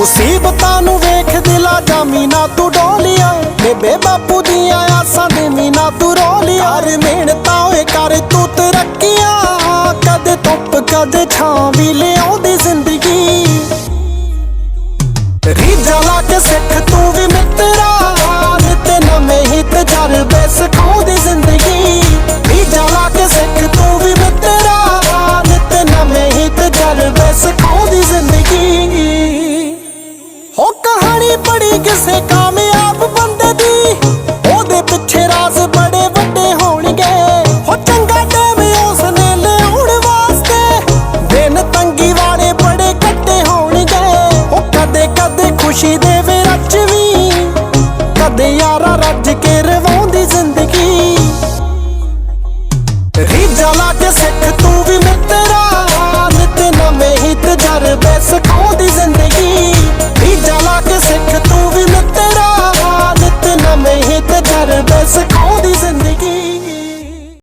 ਮੁਸੀਬਤਾਂ ਨੂੰ ਵੇਖ ਦਿਲਾ ਜਾਮੀ ਨਾ ਤੂੰ ਡੋਲੀਆਂ, ਬੇਬੇ ਬਾਪੂ ਦੀਆਂ ਆਸਾਂ ਦੇ ਮੀਨਾ ਤੂੰ ਰੋਲੀਆਂ। ਕਰ ਮਿਹਨਤਾਂ ਓਏ ਕਰ ਤੂੰ ਤਰੱਕੀਆਂ, ਕਦੇ ਧੁੱਪ ਕਦੇ ਛਾਂ ਵੀ ਲਿਆਉਂਦੀ ਜ਼ਿੰਦਗੀ। ਰੀਝਾਂ ਲਾ ਕੇ ਸਿੱਖ ਤੂੰ ਵੀ ਮਿੱਤਰਾ, ਨਿਤ ਨਵੇਂ ਹੀ ਤਜਰਬੇ ਸਿਖਾਉਂਦੀ ਜ਼ਿੰਦਗੀ। ਰੀਝਾਂ ਲਾ ਕੇ ਸਿੱਖ ਤੂੰ ਵੀ ਮਿੱਤਰਾ, ਨਿਤ ਨਵੇਂ ਹੀ ਤਜਰਬੇ ਸਿਖਾਉਂਦੀ ਜ਼ਿੰਦਗੀ। ਹੋ ਕਹਾਣੀ ਪੜੀ ਕਿਸੇ ਕਾਮਯਾਬ ਬੰਦੇ ਦੀ, ਉਹਦੇ ਪਿੱਛੇ ਰਾਜ਼ ਬੜੇ ਵੱਡੇ ਹੋਣਗੇ। ਹੋ ਚੰਗਾ ਟਾਈਮ ਉਸਨੇ ਲਿਆਉਣ ਵਾਸਤੇ, ਦਿਨ ਤੰਗੀ ਵਾਲੇ ਬੜੇ ਕੱਟੇ ਹੋਣਗੇ। ਹੋ ਕਦੇ ਕਦੇ ਖੁਸ਼ੀ ਦੇ ਵਿੱਚ ਵੀ, ਕਦੇ ਯਾਰਾ ਰੱਜ ਕੇ ਰਵਾਉਂਦੀ ਜ਼ਿੰਦਗੀ। ਰੀਝਾਂ ਲਾ ਕੇ ਸਿੱਖ ਤੂੰ ਵੀ ਮਿੱਤਰਾ, ਨਿਤ ਨਵੇਂ ਹੀ ਤਜਰਬੇ ਸਿਖਾਉਂਦੀ ਜ਼ਿੰਦਗੀ। ਰੀਝਾਂ ਲਾ ਕੇ ਸਿੱਖ ਤੂੰ ਵੀ ਮਿੱਤਰਾ, ਨਿਤ ਨਵੇਂ ਹੀ ਤਜਰਬੇ ਸਿਖਾਉਂਦੀ ਜ਼ਿੰਦਗੀ।